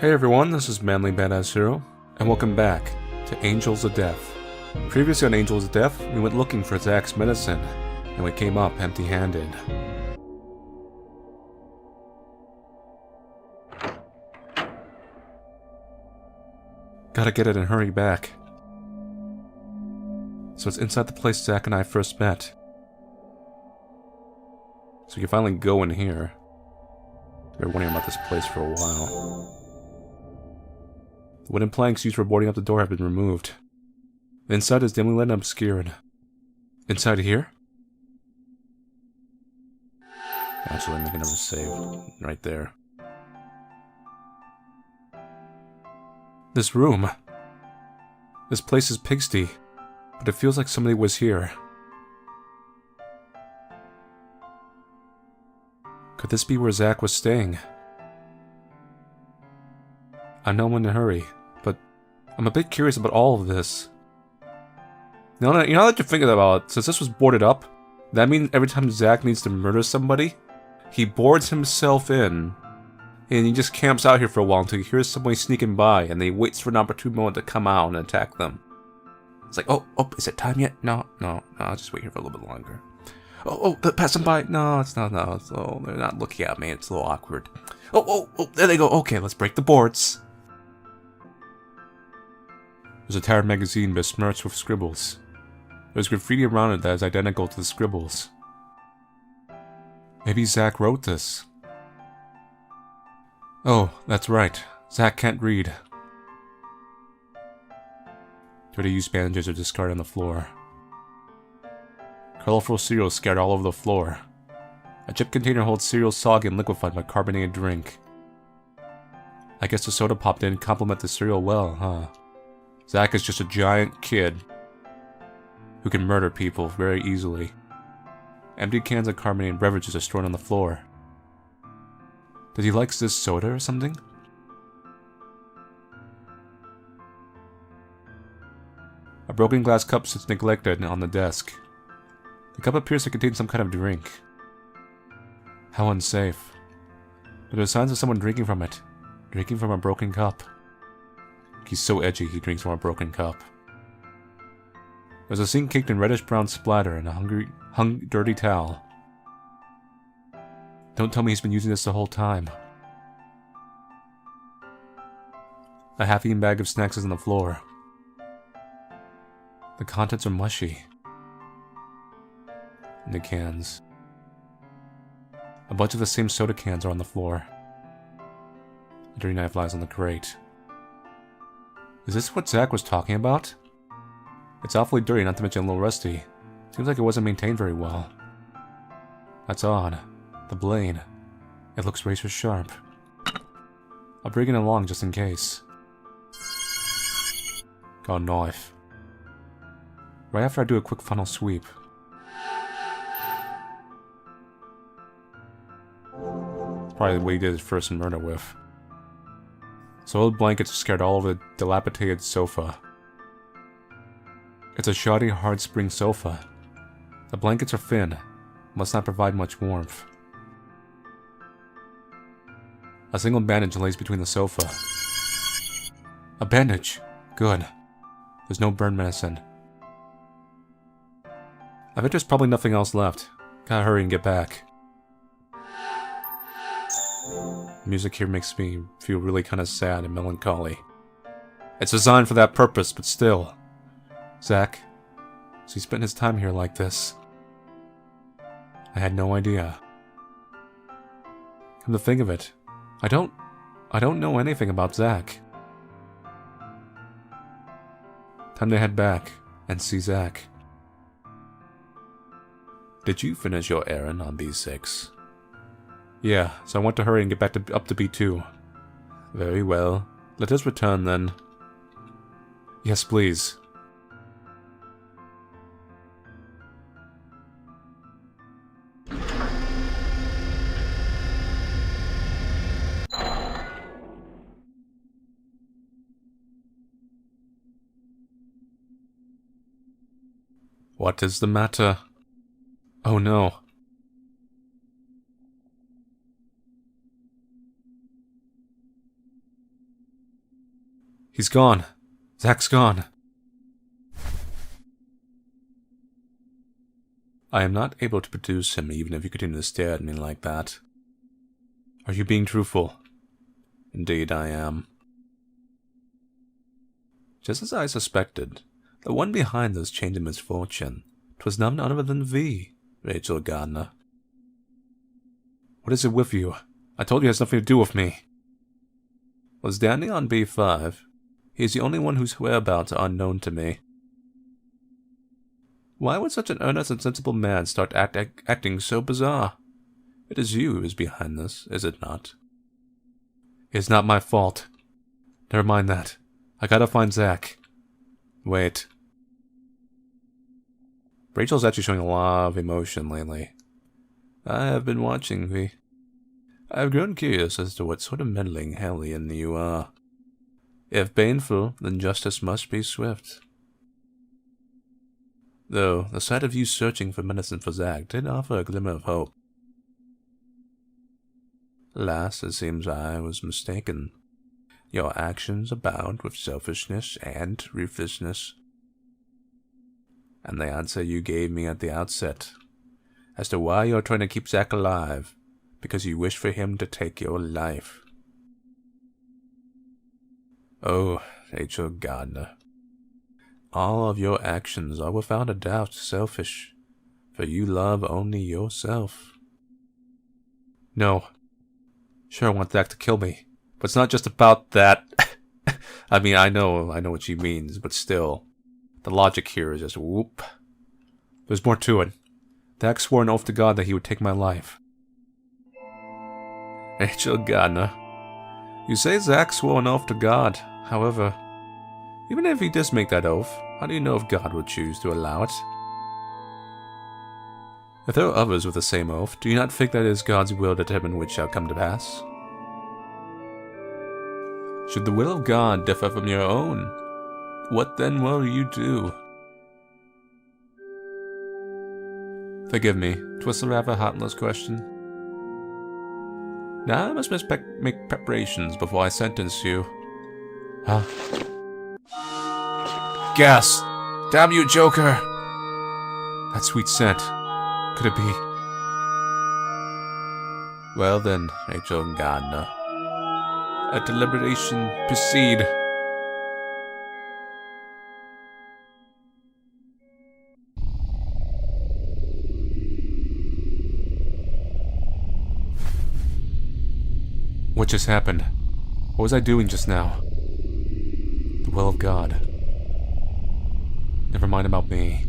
Hey everyone, this is Manly Badass Hero, and welcome back to Angels of Death. Previously on Angels of Death, we went looking for Zack's medicine, and we came up empty-handed. Gotta get it and hurry back. So it's inside the place Zack and I first met. So we can finally go in here. We were wondering about this place for a while. The wooden planks used for boarding up the door have been removed. The inside is dimly lit and obscured. Inside here? Actually, I'm making another save. Right there. This room. This place is pigsty, but it feels like somebody was here. Could this be where Zack was staying? I know when to hurry, but I'm a bit curious about all of this. Now that you're thinking about it, since this was boarded up, that means every time Zack needs to murder somebody, he boards himself in, and he just camps out here for a while until he hears somebody sneaking by, and then he waits for an opportune moment to come out and attack them. It's like, oh, is it time yet? No, I'll just wait here for a little bit longer. Oh, they're passing by. No, it's not. No, they're not looking at me. It's a little awkward. Oh, there they go. Okay, let's break the boards. There's a tattered magazine besmirched with scribbles. There's graffiti around it that is identical to the scribbles. Maybe Zack wrote this. Oh, that's right. Zack can't read. Dirty used bandages are discarded on the floor. Colorful cereal scattered all over the floor. A chip container holds cereal soggy and liquefied by carbonated drink. I guess the soda pop didn't complement the cereal well, huh? Zack is just a giant kid who can murder people very easily. Empty cans of carbonated beverages are stored on the floor. Does he like this soda or something? A broken glass cup sits neglected on the desk. The cup appears to contain some kind of drink. How unsafe. But there are signs of someone drinking from it. Drinking from a broken cup. He's so edgy, he drinks from a broken cup. There's a sink caked in reddish-brown splatter and a dirty towel. Don't tell me he's been using this the whole time. A half-eaten bag of snacks is on the floor. The contents are mushy. In the cans. A bunch of the same soda cans are on the floor. A dirty knife lies on the crate. Is this what Zack was talking about? It's awfully dirty, not to mention a little rusty. Seems like it wasn't maintained very well. That's odd. The blade. It looks razor sharp. I'll bring it along just in case. Got a knife. Right after I do a quick funnel sweep. Probably what he did his first murder with. Soiled blankets are scattered all over the dilapidated sofa. It's a shoddy, hard spring sofa. The blankets are thin, must not provide much warmth. A single bandage lays between the sofa. A bandage! Good. There's no burn medicine. I bet there's probably nothing else left. Gotta hurry and get back. The music here makes me feel really kind of sad and melancholy. It's designed for that purpose, but still. Zack, so he spent his time here like this. I had no idea. Come to think of it, I don't know anything about Zack. Time to head back and see Zack. Did you finish your errand on B6? Yeah, so I want to hurry and get back up to B2. Very well. Let us return then. Yes, please. What is the matter? Oh no. He's gone. Zach's gone. I am not able to produce him even if you continue to stare at me like that. Are you being truthful? Indeed I am. Just as I suspected, the one behind this change in misfortune, 'twas none other than thee, Rachel Gardner. What is it with you? I told you it has nothing to do with me. Was Danny on B5? He is the only one whose whereabouts are unknown to me. Why would such an earnest and sensible man start acting so bizarre? It is you who is behind this, is it not? It is not my fault. Never mind that. I gotta find Zach. Wait. Rachel's actually showing a lot of emotion lately. I have been watching thee. I have grown curious as to what sort of meddling hellion you are. If baneful, then justice must be swift. Though, the sight of you searching for medicine for Zach did offer a glimmer of hope. Alas, it seems I was mistaken. Your actions abound with selfishness and ruthlessness. And the answer you gave me at the outset, as to why you're trying to keep Zach alive, because you wish for him to take your life. Oh, Rachel Gardner. All of your actions are without a doubt selfish, for you love only yourself. No. Sure, I want Zach to kill me, but it's not just about that. I mean, I know what she means, but still, the logic here is just whoop. There's more to it. Zach swore an oath to God that he would take my life. Rachel Gardner. You say Zach swore an oath to God, however, even if he does make that oath, how do you know if God would choose to allow it? If there are others with the same oath, do you not think that it is God's will to determine which shall come to pass? Should the will of God differ from your own, what then will you do? Forgive me, 'twas a rather heartless question. Now I must make preparations before I sentence you. Huh? Gas! Damn you, Joker! That sweet scent. Could it be? Well then, Rachel Gardner. Let deliberation proceed. What just happened? What was I doing just now? The will of God. Never mind about me.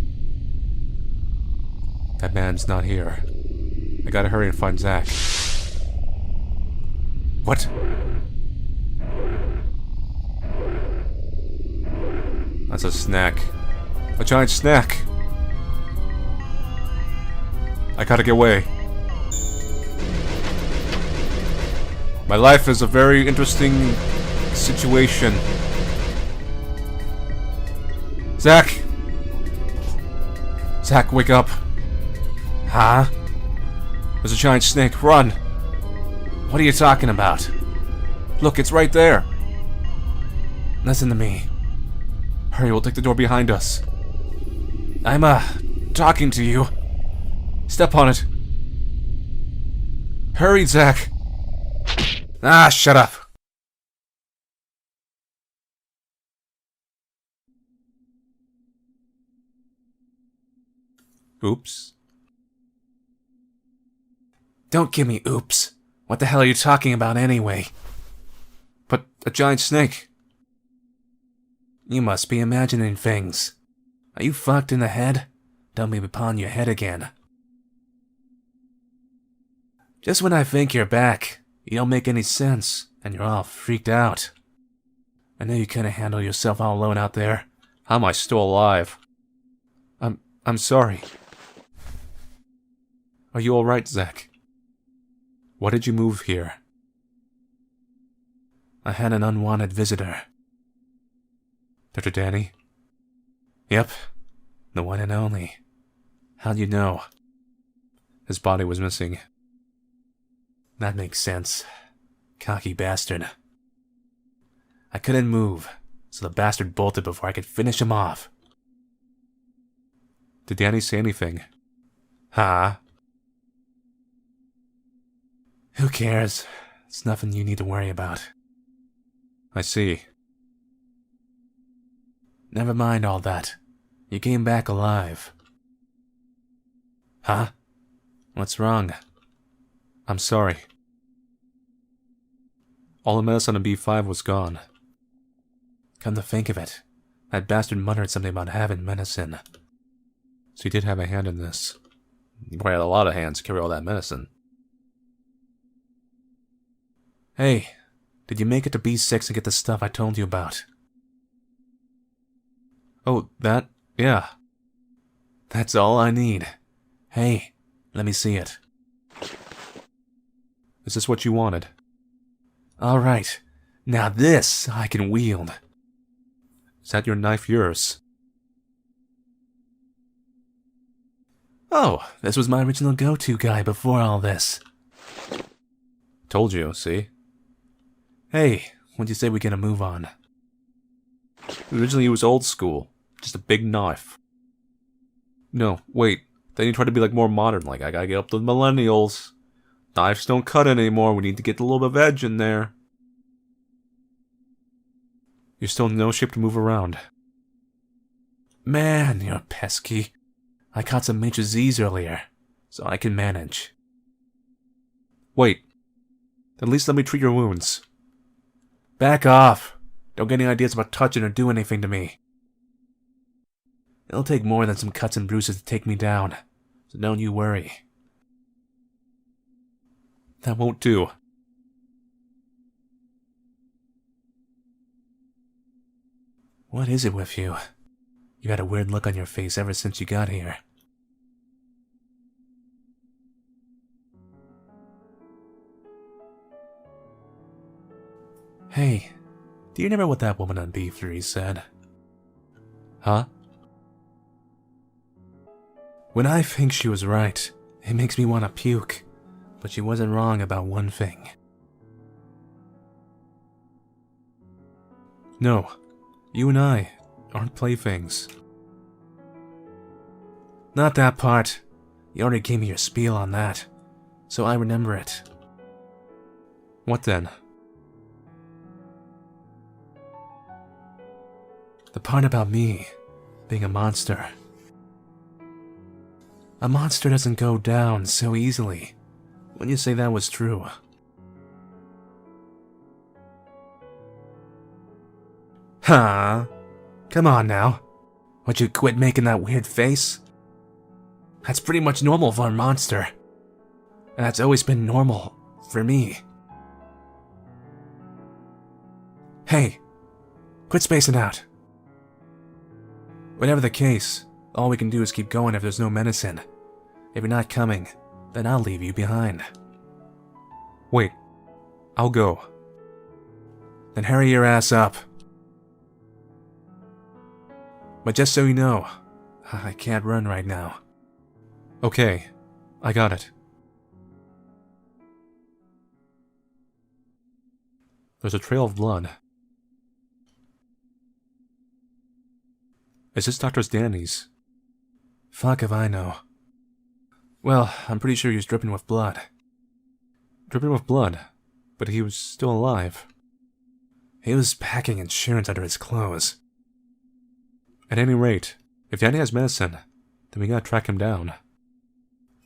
That man's not here. I gotta hurry and find Zach. What? That's a snack. A giant snack! I gotta get away. My life is a very interesting situation. Zach! Zach, wake up. Huh? There's a giant snake. Run! What are you talking about? Look, it's right there. Listen to me. Hurry, we'll take the door behind us. I'm, talking to you. Step on it. Hurry, Zach. Ah, shut up. Oops. Don't give me oops. What the hell are you talking about anyway? But a giant snake. You must be imagining things. Are you fucked in the head? Don't be upon your head again. Just when I think you're back, you don't make any sense, and you're all freaked out. I know you couldn't handle yourself all alone out there. How am I still alive? I'm sorry. Are you alright, Zach? Why did you move here? I had an unwanted visitor. Dr. Danny? Yep, the one and only. How'd you know? His body was missing. That makes sense. Cocky bastard. I couldn't move, so the bastard bolted before I could finish him off. Did Danny say anything? Huh? Who cares? It's nothing you need to worry about. I see. Never mind all that. You came back alive. Huh? What's wrong? I'm sorry. All the medicine on B5 was gone. Come to think of it, that bastard muttered something about having medicine. So he did have a hand in this. He probably had a lot of hands to carry all that medicine. Hey, did you make it to B6 and get the stuff I told you about? Oh, that? Yeah. That's all I need. Hey, let me see it. Is this what you wanted? Alright, now this I can wield. Is that your knife yours? Oh, this was my original go-to guy before all this. Told you, see? Hey, what'd you say we get a move on? Originally it was old school, just a big knife. No, wait, then you try to be like more modern, like I gotta get up to the millennials. Knives don't cut anymore, we need to get a little bit of edge in there. You're still in no shape to move around. Man, you're pesky. I caught some major Z's earlier, so I can manage. Wait, at least let me treat your wounds. Back off! Don't get any ideas about touching or do anything to me. It'll take more than some cuts and bruises to take me down, so don't you worry. That won't do. What is it with you? You had a weird look on your face ever since you got here. Hey, do you remember what that woman on B3 said? Huh? When I think she was right, it makes me want to puke. But she wasn't wrong about one thing. No, you and I aren't playthings. Not that part. You already gave me your spiel on that, so I remember it. What then? The part about me being a monster. A monster doesn't go down so easily. When you say that was true. Huh? Come on now. Would you quit making that weird face? That's pretty much normal for a monster. And that's always been normal for me. Hey, quit spacing out. Whatever the case, all we can do is keep going if there's no medicine. If you're not coming, then I'll leave you behind. Wait, I'll go. Then hurry your ass up. But just so you know, I can't run right now. Okay, I got it. There's a trail of blood. Is this Dr. Danny's? Fuck if I know. Well, I'm pretty sure he was dripping with blood. Dripping with blood? But he was still alive. He was packing insurance under his clothes. At any rate, if Danny has medicine, then we gotta track him down.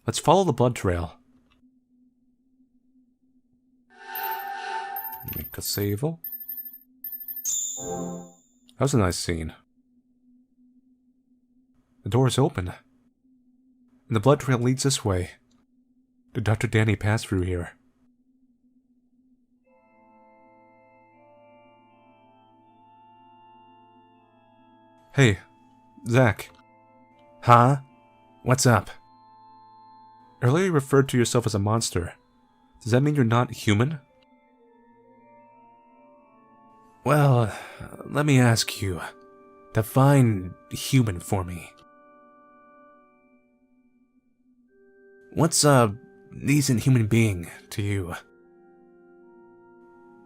Let's follow the blood trail. Make a save. That was a nice scene. The door is open. And the blood trail leads this way. Did Dr. Danny pass through here? Hey, Zach. Huh? What's up? Earlier you referred to yourself as a monster. Does that mean you're not human? Well, let me ask you. Define human for me. What's a decent human being to you?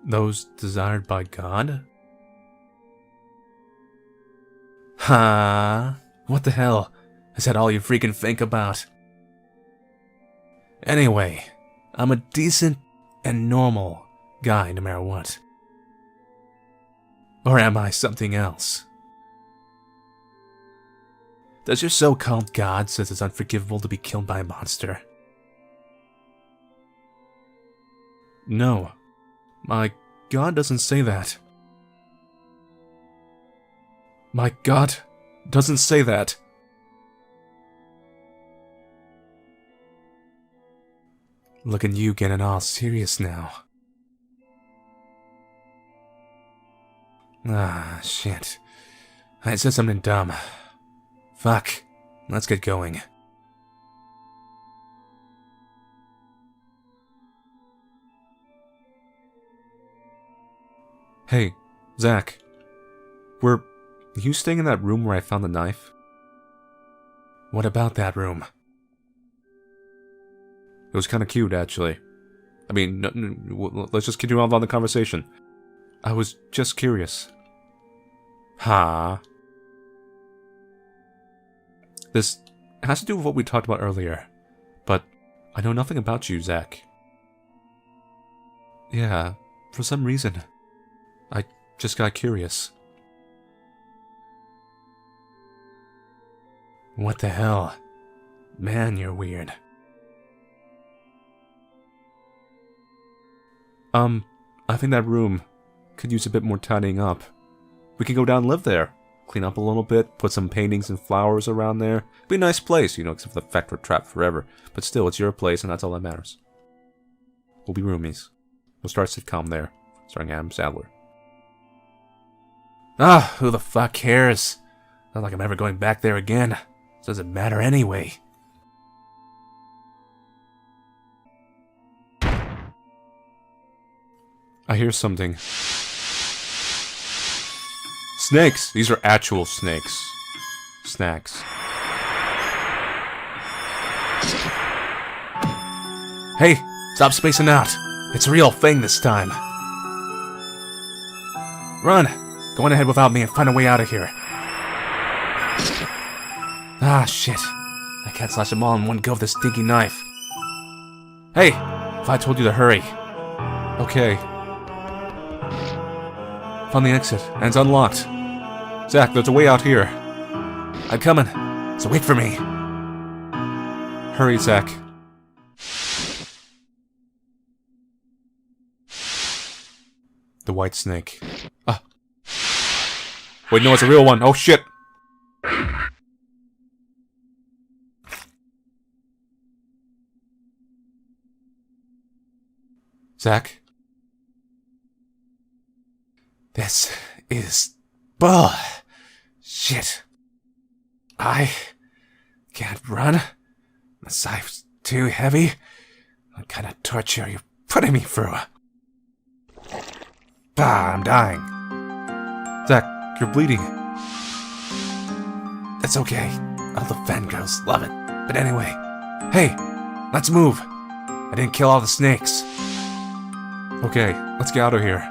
Those desired by God? Huh? What the hell? Is that all you freaking think about? Anyway, I'm a decent and normal guy no matter what. Or am I something else? Does your so-called God says it's unforgivable to be killed by a monster? No, my God doesn't say that. My God doesn't say that. Look at you getting all serious now. Ah, shit. I said something dumb. Fuck. Let's get going. Hey, Zach. Were you staying in that room where I found the knife? What about that room? It was kind of cute, actually. I mean, let's just continue on the conversation. I was just curious. Huh? This has to do with what we talked about earlier, but I know nothing about you, Zach. Yeah, for some reason. I just got curious. What the hell? Man, you're weird. I think that room could use a bit more tidying up. We can go down and live there. Clean up a little bit, put some paintings and flowers around there. Be a nice place, you know, except for the fact we're trapped forever. But still, it's your place and that's all that matters. We'll be roomies. We'll start a sitcom there, starring Adam Sandler. Ah, who the fuck cares? Not like I'm ever going back there again. It doesn't matter anyway. I hear something. Snakes! These are actual snakes. Snacks. Hey! Stop spacing out! It's a real thing this time. Run! Go on ahead without me and find a way out of here. Ah, shit. I can't slash them all in one go with this stinky knife. Hey! If I told you to hurry. Okay. Found the exit, and it's unlocked. Zach, there's a way out here. I'm coming, so wait for me. Hurry, Zach. The white snake. Ah. Wait, no, it's a real one. Oh, shit. Zach? This is bull. Shit. I can't run. The scythe's too heavy. What kind of torture are you putting me through? Ah, I'm dying. Zach, you're bleeding. That's okay. All the fangirls love it. But anyway, hey, let's move. I didn't kill all the snakes. Okay, let's get out of here.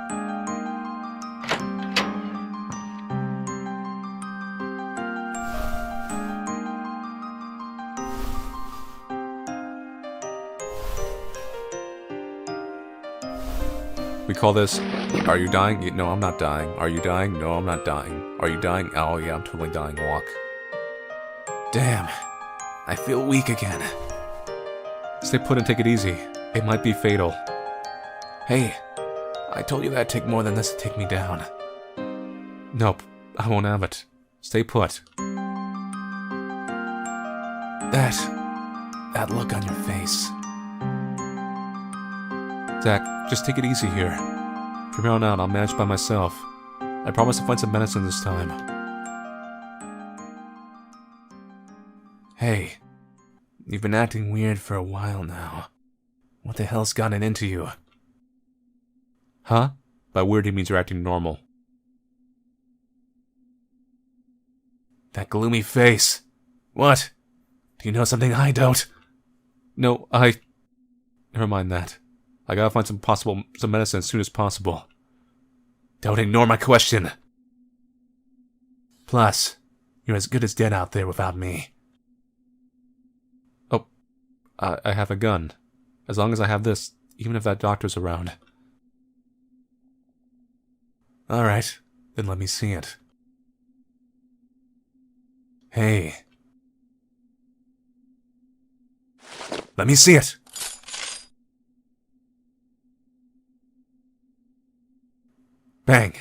We call this, are you dying? No, I'm not dying. Are you dying? No, I'm not dying. Are you dying? Oh yeah, I'm totally dying. Walk. Damn. I feel weak again. Stay put and take it easy. It might be fatal. Hey, I told you that'd take more than this to take me down. Nope, I won't have it. Stay put. That look on your face. Zach, just take it easy here. From here on out, I'll manage by myself. I promise to find some medicine this time. Hey, you've been acting weird for a while now. What the hell's gotten into you? Huh? By weird he means you're acting normal. That gloomy face. What? Do you know something I don't? No, Never mind that. I gotta find some medicine as soon as possible. Don't ignore my question. Plus, You're as good as dead out there without me. Oh, I have a gun. As long as I have this, even if that doctor's around. Alright, then let me see it. Hey. Let me see it! Bang!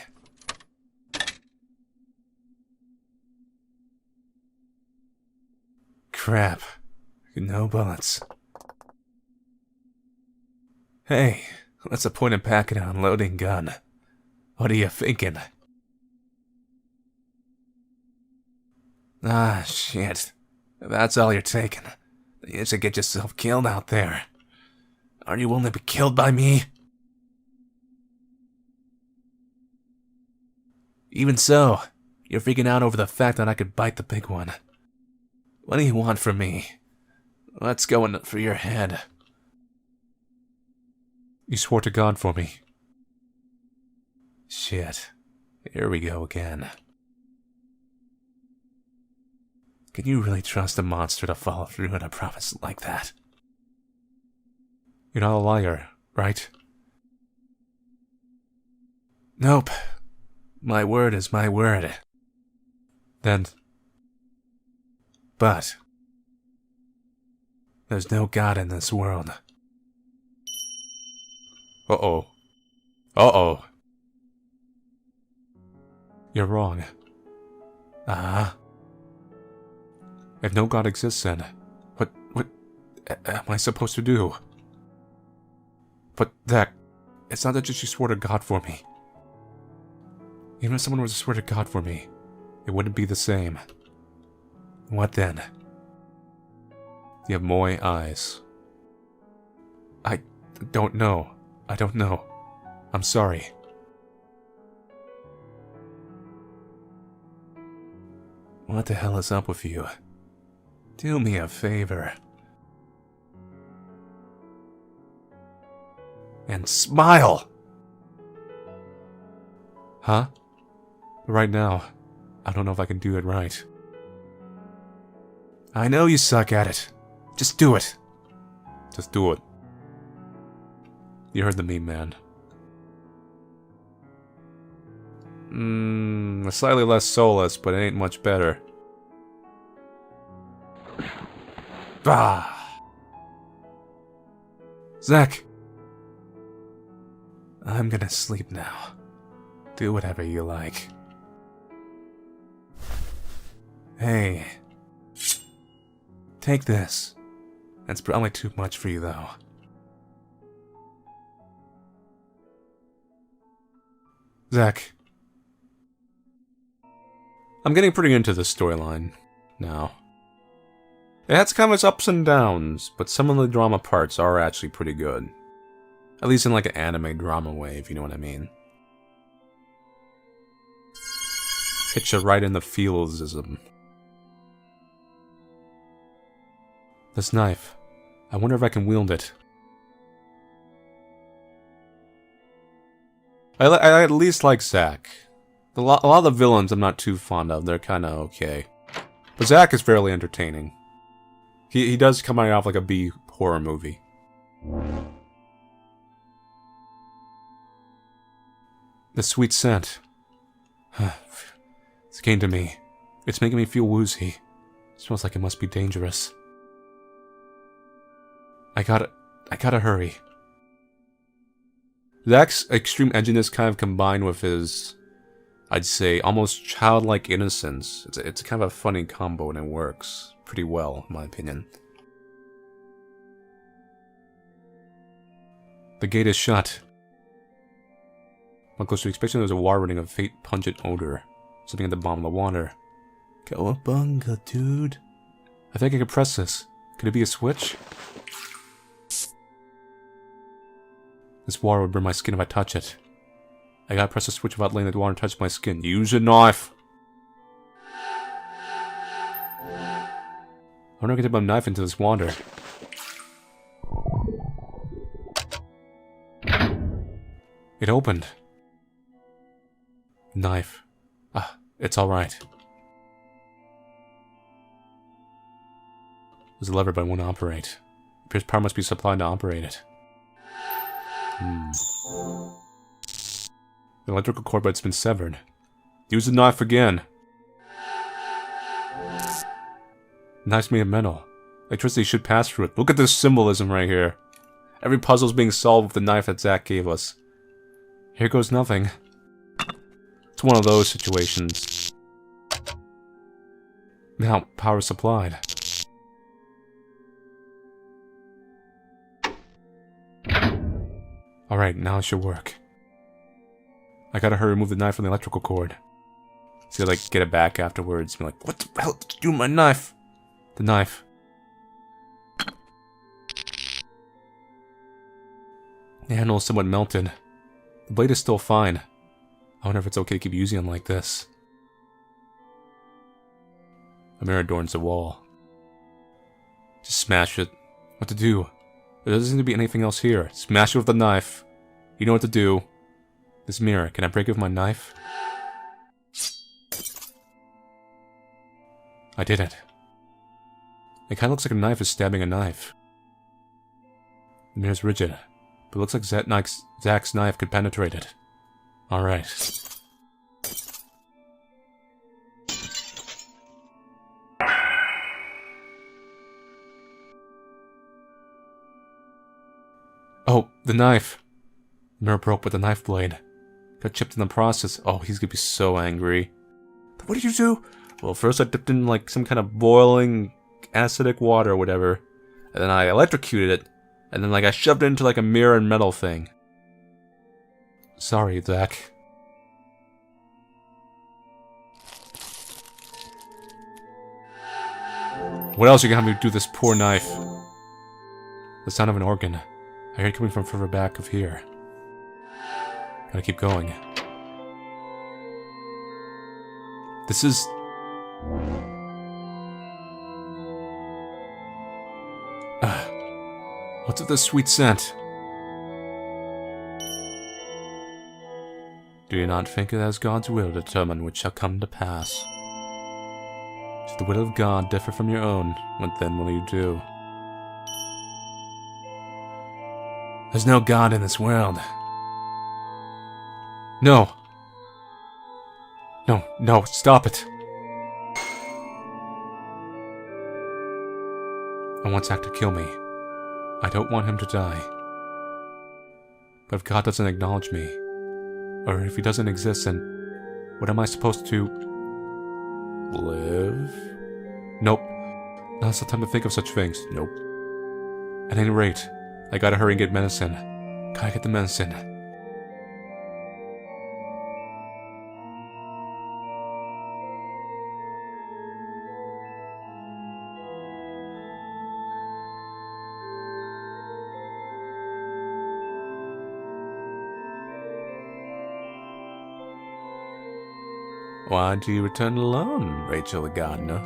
Crap. No bullets. Hey, that's a point and packet unloading gun. What are you thinking? Ah, shit. If that's all you're taking, then you should get yourself killed out there. Aren't you willing to be killed by me? Even so, you're freaking out over the fact that I could bite the big one. What do you want from me? What's going through your head? You swore to God for me. Shit. Here we go again. Can you really trust a monster to follow through on a promise like that? You're not a liar, right? Nope. My word is my word. Then... But... There's no God in this world. Uh-oh. Uh-oh. You're wrong. If no God exists then, what am I supposed to do? But that, it's not that you swore to God for me. Even if someone were to swear to God for me, it wouldn't be the same. What then? You have moe eyes. I don't know. I don't know. I'm sorry. What the hell is up with you? Do me a favor. And smile! Huh? Right now, I don't know if I can do it right. I know you suck at it. Just do it. Just do it. You heard the meme, man. Slightly less soulless, but it ain't much better. Bah! Zach! I'm gonna sleep now. Do whatever you like. Hey. Take this. That's probably too much for you, though. Zach. I'm getting pretty into this storyline now. It has kind of its ups and downs, but some of the drama parts are actually pretty good. At least in like an anime drama way, if you know what I mean. Hits you right in the feelsism. This knife. I wonder if I can wield it. I at least like Zack. A lot of the villains I'm not too fond of. They're kind of okay. But Zack is fairly entertaining. He does come out like a B horror movie. The sweet scent. It's came to me. It's making me feel woozy. It smells like it must be dangerous. I gotta hurry. Zack's extreme edginess kind of combined with his, I'd say, almost childlike innocence. It's kind of a funny combo and it works pretty well, in my opinion. The gate is shut. One close to expecting there's a water running of faint pungent odor. Something at the bottom of the water. Cowabunga, dude. I think I could press this. Could it be a switch? This water would burn my skin if I touch it. I gotta press the switch without letting the water touch my skin. Use a knife! I wonder if I can dip my knife into this water. It opened. Knife. Ah, it's alright. There's a lever, but it won't operate. Appears power must be supplied to operate it. The electrical cord, but it's been severed. Use the knife again. Knife's made of metal. Electricity should pass through it. Look at this symbolism right here. Every puzzle's being solved with the knife that Zack gave us. Here goes nothing. It's one of those situations. Now, power supplied. Alright, now it should work. I gotta hurry remove the knife from the electrical cord. So like get it back afterwards and be like, what the hell did you do with my knife? The knife. The handle is somewhat melted. The blade is still fine. I wonder if it's okay to keep using them like this. A mirror adorns the wall. Just smash it. What to do? There doesn't seem to be anything else here. Smash it with the knife. You know what to do. This mirror, can I break it with my knife? I did it. It kinda looks like a knife is stabbing a knife. The mirror's rigid, but it looks like Zack's knife could penetrate it. Alright. Oh, the knife! The mirror broke with the knife blade. Got chipped in the process. Oh, he's gonna be so angry. What did you do? Well, first I dipped in like some kind of boiling acidic water or whatever. And then I electrocuted it. And then like I shoved it into like a mirror and metal thing. Sorry, Zack. What else are you gonna have me do this poor knife? The sound of an organ. I hear it coming from further back of here. Gotta keep going. This is... what's with this sweet scent? Do you not think it has God's will to determine which shall come to pass? Should the will of God differ from your own, what then will you do? There's no God in this world. No. No, no, stop it. I want Zack to kill me. I don't want him to die. But if God doesn't acknowledge me, or if he doesn't exist, then what am I supposed to... live? Nope. Now's the time to think of such things. Nope. At any rate, I gotta hurry and get medicine. Gotta get the medicine. Why do you return alone, Rachel the gardener?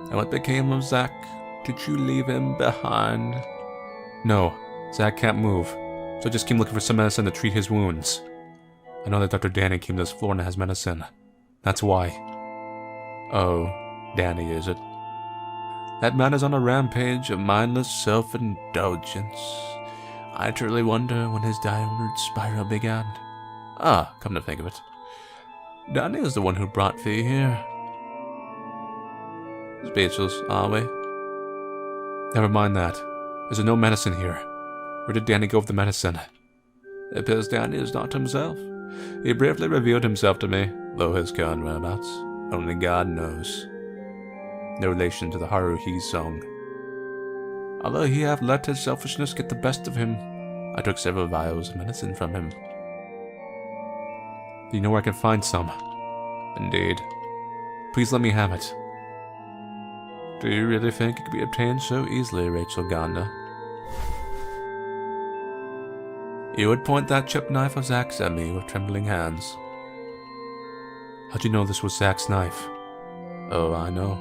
And what became of Zack? Did you leave him behind? No, Zack can't move, so I just came looking for some medicine to treat his wounds. I know that Dr. Danny came to this floor and has medicine. That's why. Oh, Danny, is it? That man is on a rampage of mindless self-indulgence. I truly wonder when his downward spiral began. Ah, come to think of it. Danny is the one who brought thee here. Speechless, are we? Never mind that. There's no medicine here. Where did Danny go with the medicine? It appears Danny is not himself. He briefly revealed himself to me, though his current whereabouts, only God knows. No relation to the Haruhi song. Although he hath let his selfishness get the best of him, I took several vials of medicine from him. Do you know where I can find some? Indeed. Please let me have it. Do you really think it could be obtained so easily, Rachel Ganda? You would point that chipped knife of Zack's at me with trembling hands. How'd you know this was Zack's knife? Oh, I know.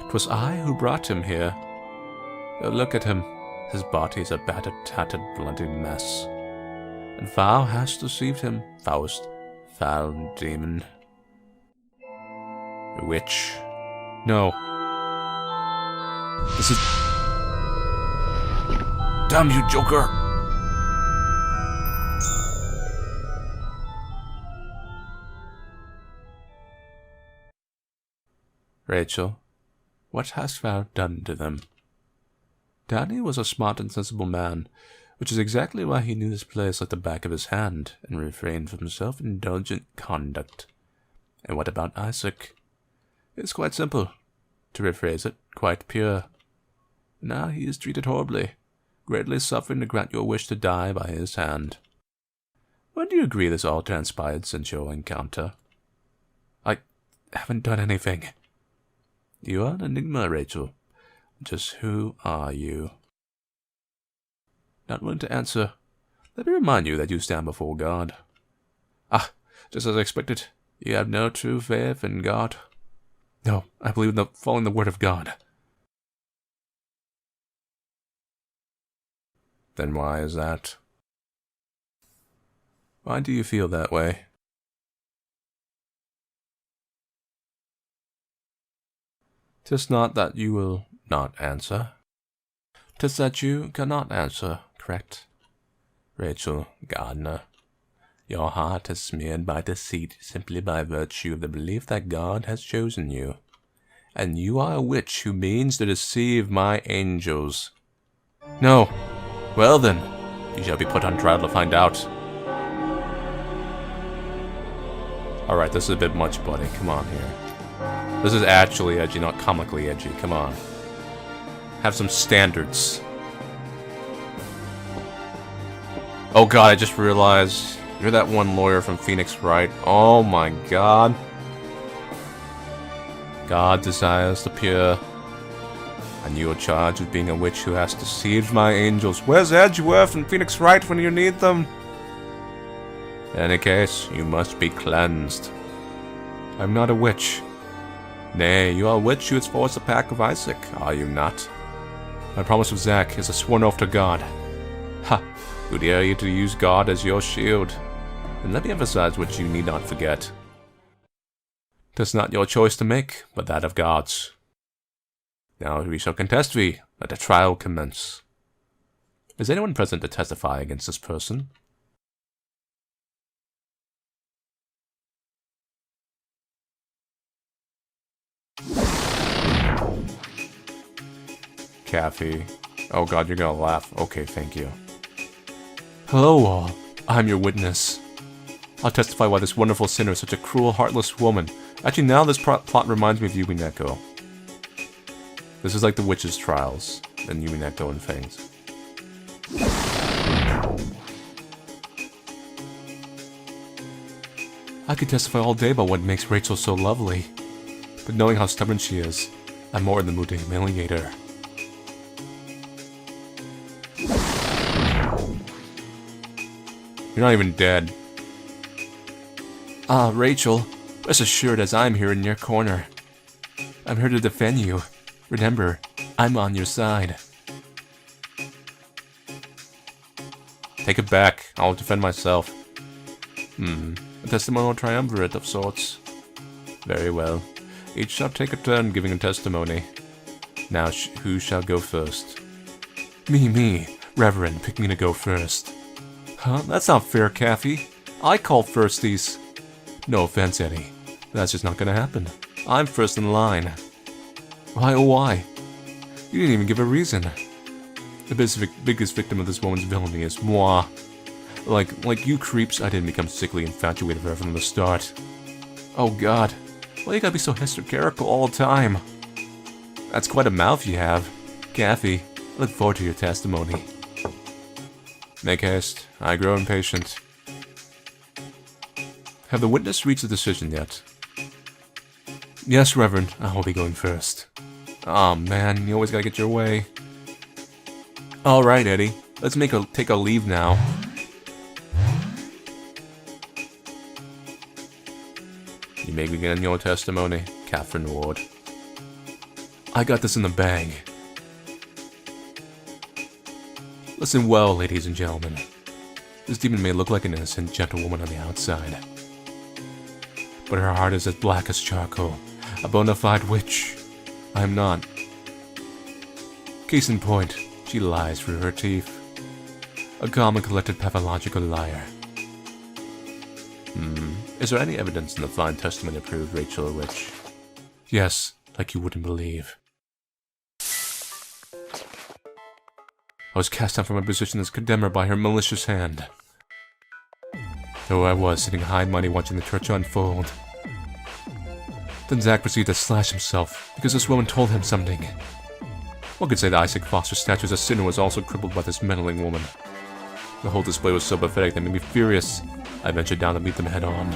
'Twas I who brought him here. Oh, look at him. His body's a battered, tattered, bloody mess. And thou hast deceived him, foulest, foul demon. Witch. No. This is... Damn you, Joker! Rachel, what hast thou done to them? Danny was a smart and sensible man, which is exactly why he knew this place like the back of his hand, and refrained from self-indulgent conduct. And what about Isaac? It's quite simple. To rephrase it, quite pure. Now he is treated horribly, greatly suffering to grant your wish to die by his hand. When do you agree this all transpired since your encounter? I haven't done anything. You are an enigma, Rachel. Just who are you? Not willing to answer. Let me remind you that you stand before God. Ah, just as I expected, you have no true faith in God. No, I believe in following the word of God. Then why is that? Why do you feel that way? 'Tis not that you will not answer. 'Tis that you cannot answer, correct? Rachel Gardner, your heart is smeared by deceit simply by virtue of the belief that God has chosen you. And you are a witch who means to deceive my angels. No. Well then, you shall be put on trial to find out. Alright, this is a bit much, buddy. Come on here. This is actually edgy, not comically edgy. Come on. Have some standards. Oh god, I just realized you're that one lawyer from Phoenix, right? Oh my god. God desires the pure. And you are charged with being a witch who has deceived my angels. Where's Edgeworth and Phoenix Wright when you need them? In any case, you must be cleansed. I'm not a witch. Nay, you are a witch who has forced the pack of Isaac, are you not? My promise with Zack is a sworn oath to God. Ha! Who dare you to use God as your shield? And let me emphasize what you need not forget. 'Tis not your choice to make, but that of God's. Now we shall contest thee. Let the trial commence. Is anyone present to testify against this person? Kathy. Oh god, you're gonna laugh. Okay, thank you. Hello all. I'm your witness. I'll testify why this wonderful sinner is such a cruel, heartless woman. Actually, now this plot reminds me of Yumi Neko. This is like the witches' trials, and Yumi Neko and things. I could testify all day about what makes Rachel so lovely. But knowing how stubborn she is, I'm more in the mood to humiliate her. You're not even dead. Ah, Rachel, rest assured as I'm here in your corner. I'm here to defend you. Remember, I'm on your side. Take it back. I'll defend myself. A testimonial triumvirate of sorts. Very well. Each shall take a turn giving a testimony. Now, who shall go first? Me. Reverend, pick me to go first. Huh? That's not fair, Kathy. I call firsties. No offense, Eddie. That's just not gonna happen. I'm first in line. Why, oh why? You didn't even give a reason. The biggest victim of this woman's villainy is moi. Like you creeps, I didn't become sickly infatuated with her from the start. Oh god. Why you gotta be so hysterical all the time? That's quite a mouth you have. Kathy, I look forward to your testimony. Make haste. I grow impatient. Have the witness reached a decision yet? Yes, Reverend. I will be going first. Aw, man. You always gotta get your way. Alright, Eddie. Let's take a leave now. You may begin your testimony, Catherine Ward. I got this in the bag. Listen well, ladies and gentlemen. This demon may look like an innocent, gentle woman on the outside, but her heart is as black as charcoal. A bona fide witch. I am not. Case in point, she lies through her teeth. A calm and collected pathological liar. Is there any evidence in the fine testimony to prove Rachel a witch? Yes, like you wouldn't believe. I was cast down from my position as condemner by her malicious hand. Though I was sitting high and mighty watching the torture unfold. Then Zack proceeded to slash himself because this woman told him something. One could say that Isaac Foster's statue as a sinner was also crippled by this meddling woman. The whole display was so pathetic that it made me furious. I ventured down to meet them head on.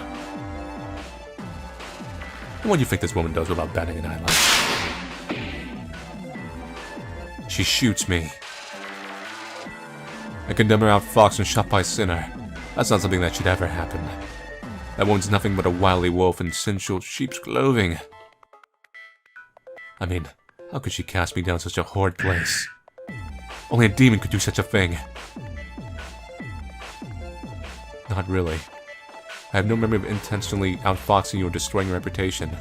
And what do you think this woman does without batting an eyelash? She shoots me. A condemner outfoxed and shot by a sinner. That's not something that should ever happen. That woman's nothing but a wily wolf in sensual sheep's clothing. I mean, how could she cast me down such a horrid place? Only a demon could do such a thing. Not really. I have no memory of intentionally outfoxing you or destroying your reputation.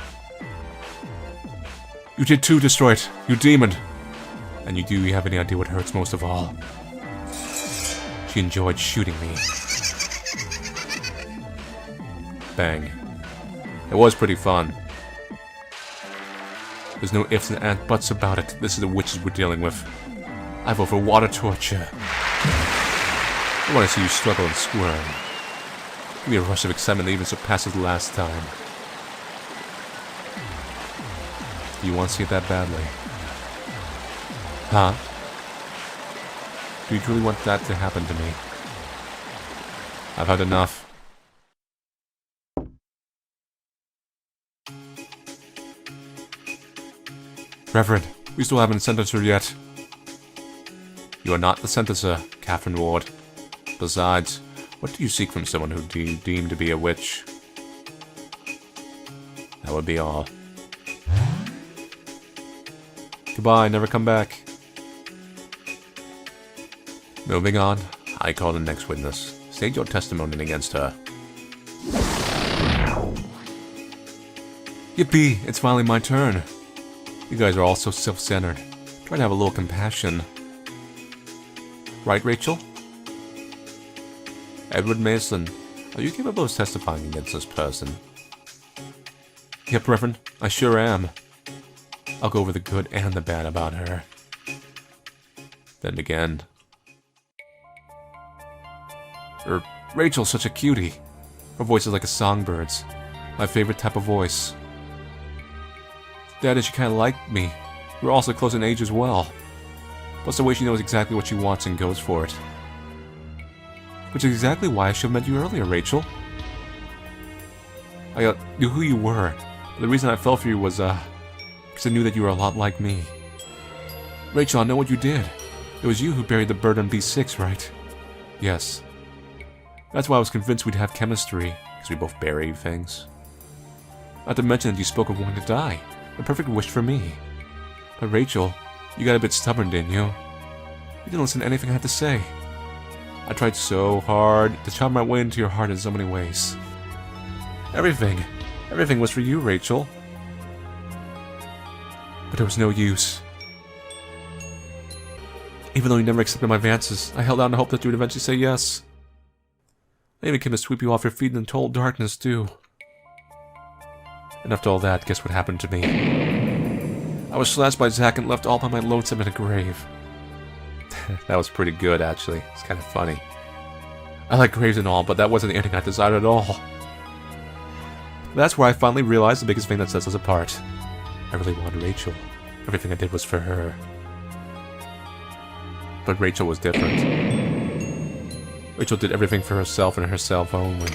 You did too destroy it, you demon! And do you have any idea what hurts most of all? She enjoyed shooting me. Bang. It was pretty fun. There's no ifs and buts about it. This is the witches we're dealing with. I vote for water torture. I want to see you struggle and squirm. Give me a rush of excitement that even surpasses the last time. Do you want to see it that badly? Huh? Do you truly want that to happen to me? I've had enough. Reverend, we still haven't sentenced her yet. You are not the sentencer, Catherine Ward. Besides, what do you seek from someone who you deem to be a witch? That would be all. Goodbye, never come back. Moving on, I call the next witness. State your testimony against her. Yippee, it's finally my turn. You guys are all so self-centered. Try to have a little compassion. Right, Rachel? Edward Mason, are you capable of testifying against this person? Yep, Reverend, I sure am. I'll go over the good and the bad about her. Then again. Rachel's such a cutie. Her voice is like a songbird's. My favorite type of voice. Dad, she kinda liked me. We're also close in age as well. Plus the way she knows exactly what she wants and goes for it. Which is exactly why I should have met you earlier, Rachel. I knew who you were. The reason I fell for you was, because I knew that you were a lot like me. Rachel, I know what you did. It was you who buried the bird on B6, right? Yes. That's why I was convinced we'd have chemistry, because we both bury things. Not to mention that you spoke of wanting to die. A perfect wish for me. But Rachel, you got a bit stubborn, didn't you? You didn't listen to anything I had to say. I tried so hard to charm my way into your heart in so many ways. Everything was for you, Rachel. But it was no use. Even though you never accepted my advances, I held out in hope that you would eventually say yes. I even came to sweep you off your feet in total darkness, too. And after all that, guess what happened to me? I was slashed by Zack and left all by my lonesome in a grave. That was pretty good, actually. It's kind of funny. I like graves and all, but that wasn't the ending I desired at all. That's where I finally realized the biggest thing that sets us apart. I really wanted Rachel. Everything I did was for her. But Rachel was different. Rachel did everything for herself and herself only.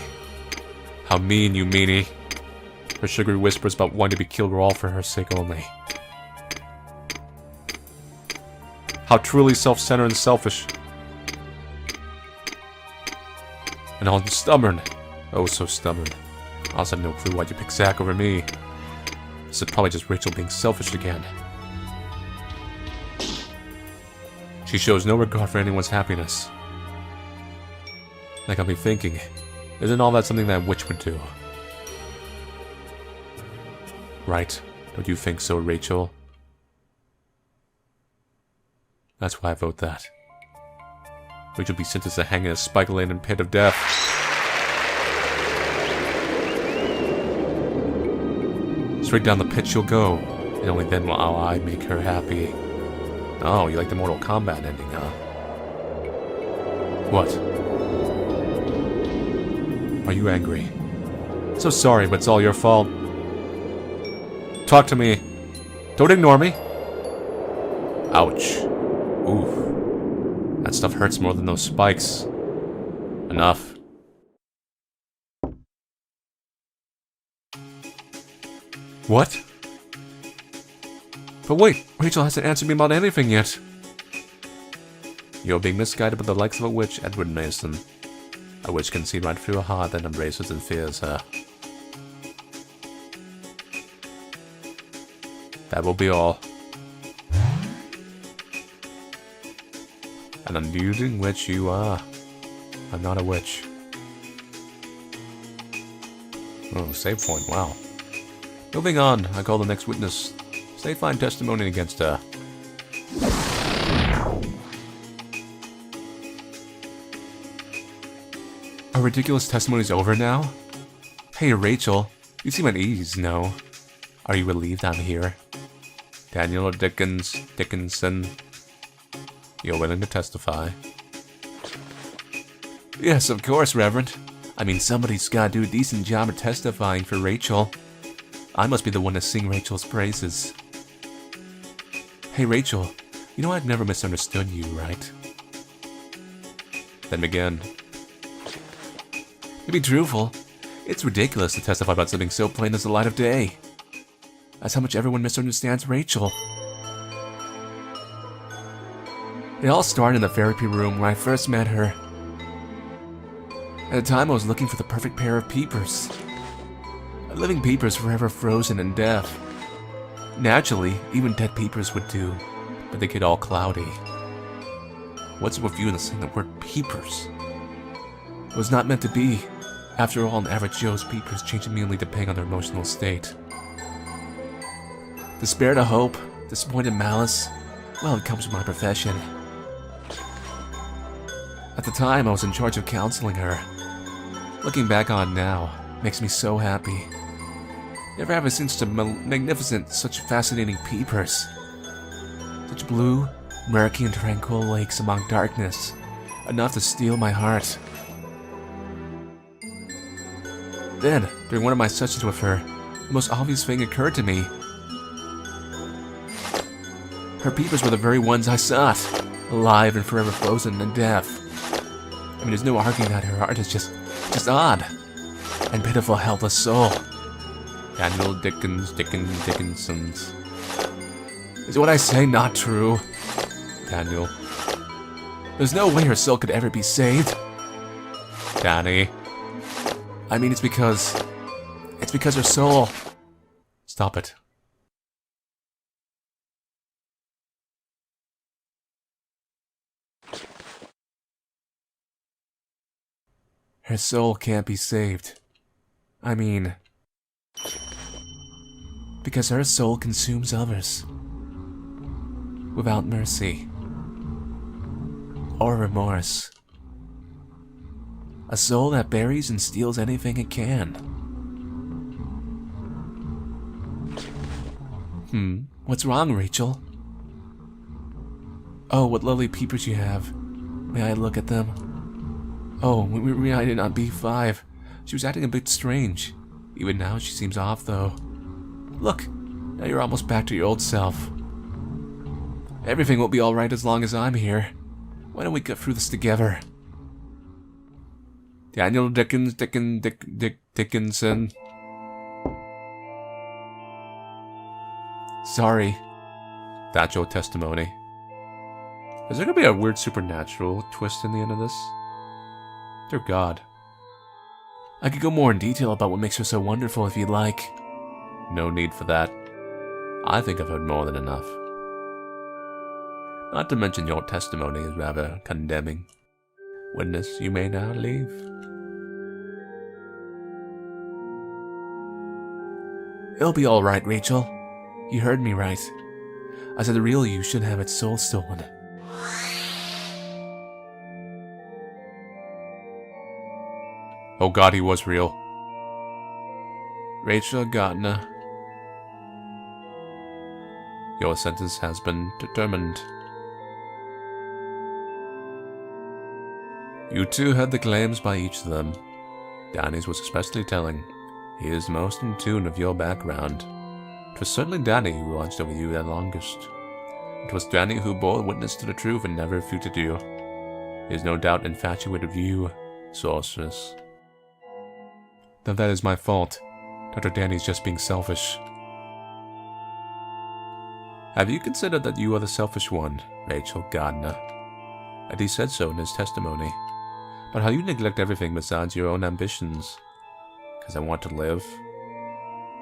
How mean, you meanie. Her sugary whispers about wanting to be killed were all for her sake only. How truly self-centered and selfish. And how stubborn. Oh, so stubborn. I also have no clue why you picked Zack over me. This is probably just Rachel being selfish again. She shows no regard for anyone's happiness. That got me thinking, isn't all that something that a witch would do? Right? Don't you think so, Rachel? That's why I vote that. Rachel be sentenced to hang in a spike-laden pit of death. Straight down the pit she'll go, and only then will I make her happy. Oh, you like the Mortal Kombat ending, huh? What? Are you angry? So sorry, but it's all your fault. Talk to me. Don't ignore me. Ouch. Oof. That stuff hurts more than those spikes. Enough. What? But wait, Rachel hasn't answered me about anything yet. You're being misguided by the likes of a witch, Edward Mason. A witch can see right through a heart that embraces and fears her. That will be all. An unyielding witch you are. I'm not a witch. Oh, save point, wow. Moving on, I call the next witness. Say fine testimony against her. Our ridiculous testimony's over now? Hey, Rachel. You seem at ease, no? Are you relieved I'm here? Daniel Dickinson. You're willing to testify? Yes, of course, Reverend. I mean, somebody's gotta do a decent job of testifying for Rachel. I must be the one to sing Rachel's praises. Hey, Rachel. You know I've never misunderstood you, right? Then begin. To be truthful, it's ridiculous to testify about something so plain as the light of day. That's how much everyone misunderstands Rachel. It all started in the therapy room where I first met her. At the time I was looking for the perfect pair of peepers. Living peepers forever frozen in death. Naturally, even dead peepers would do, but they get all cloudy. What's with you in saying the word peepers? It was not meant to be. After all, an average Joe's peepers change immediately depending on their emotional state. Despair to hope, disappointed malice, well, it comes with my profession. At the time, I was in charge of counseling her. Looking back on now, makes me so happy. Never have I seen such a magnificent, such fascinating peepers. Such blue, murky and tranquil lakes among darkness, enough to steal my heart. Then, during one of my sessions with her, the most obvious thing occurred to me. Her peepers were the very ones I sought, alive and forever frozen in death. I mean, there's no arguing that her heart is just odd, and pitiful, helpless soul. Daniel Dickinson's. Is what I say not true? Daniel. There's no way her soul could ever be saved. Danny. I mean, it's because her soul... Stop it. Her soul can't be saved. I mean... because her soul consumes others. Without mercy. Or remorse. A soul that buries and steals anything it can. What's wrong, Rachel? Oh, what lovely peepers you have. May I look at them? Oh, we reunited on B5. She was acting a bit strange. Even now, she seems off, though. Look, now you're almost back to your old self. Everything will be alright as long as I'm here. Why don't we get through this together? Daniel Dickinson. Sorry. That's your testimony. Is there gonna be a weird supernatural twist in the end of this? Dear God. I could go more in detail about what makes her so wonderful if you'd like. No need for that. I think I've heard more than enough. Not to mention your testimony is rather condemning. Witness, you may now leave. It'll be all right, Rachel. You heard me right. I said the real you shouldn't have its soul stolen. Oh god, he was real. Rachel Gardner. Your sentence has been determined. You two heard the claims by each of them. Danny's was especially telling. He is most in tune of your background. It was certainly Danny who watched over you the longest. It was Danny who bore witness to the truth and never refuted you. He is no doubt infatuated with you, sorceress. Then that is my fault. Dr. Danny's just being selfish. Have you considered that you are the selfish one, Rachel Gardner? And he said so in his testimony. But how you neglect everything besides your own ambitions. Because I want to live.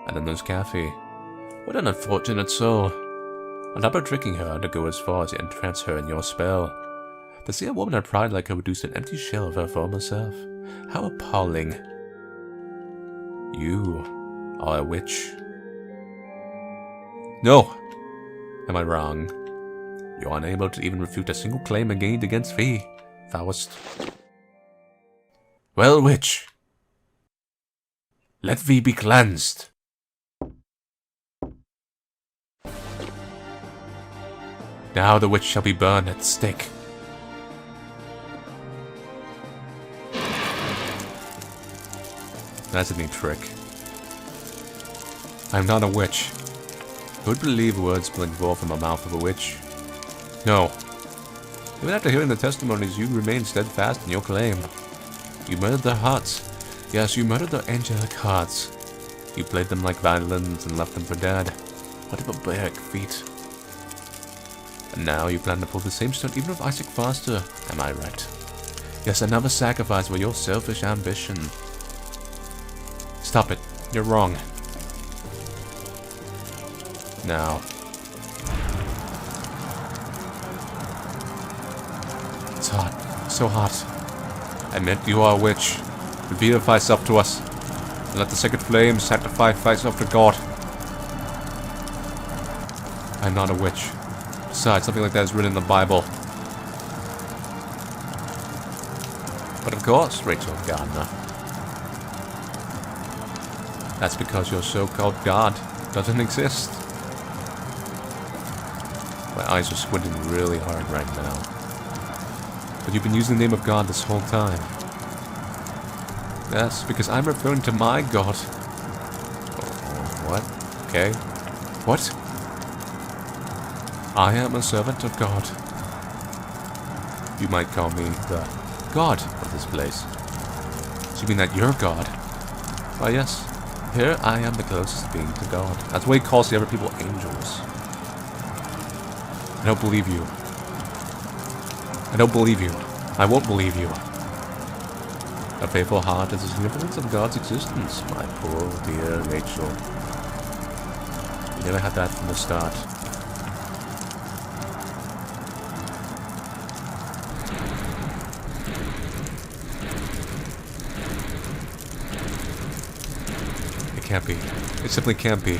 And then there's Kathy. What an unfortunate soul. On top of tricking her to go as far as to entrance her in your spell. To see a woman of pride like her reduce an empty shell of her former self. How appalling. You are a witch. No! Am I wrong? You are unable to even refute a single claim made against thee, Faust. Well, witch. Let thee be cleansed. Now the witch shall be burned at the stake. That's a neat trick. I am not a witch. Who would believe words spilling forth from the mouth of a witch? No. Even after hearing the testimonies, you remain steadfast in your claim. You murdered their hearts. Yes, you murdered their angelic hearts. You played them like violins and left them for dead. What a barbaric feat. And now you plan to pull the same stunt even with Isaac Foster, am I right? Yes, another sacrifice for your selfish ambition. Stop it. You're wrong. Now. It's hot. So hot. Admit you are a witch. Reveal thyself to us. And let the sacred flames sanctify thyself to God. I'm not a witch. Besides, something like that is written in the Bible. But of course, Rachel Gardner. That's because your so-called God doesn't exist. My eyes are squinting really hard right now. But you've been using the name of God this whole time. Yes, because I'm referring to my God. What? Okay. What? I am a servant of God. You might call me the God of this place. So you mean that you're God? Why, yes. Here I am the closest being to God. That's why he calls the other people angels. I don't believe you. I don't believe you. I won't believe you. A faithful heart is the significance of God's existence, my poor dear Rachel. You never had that from the start. It can't be. It simply can't be.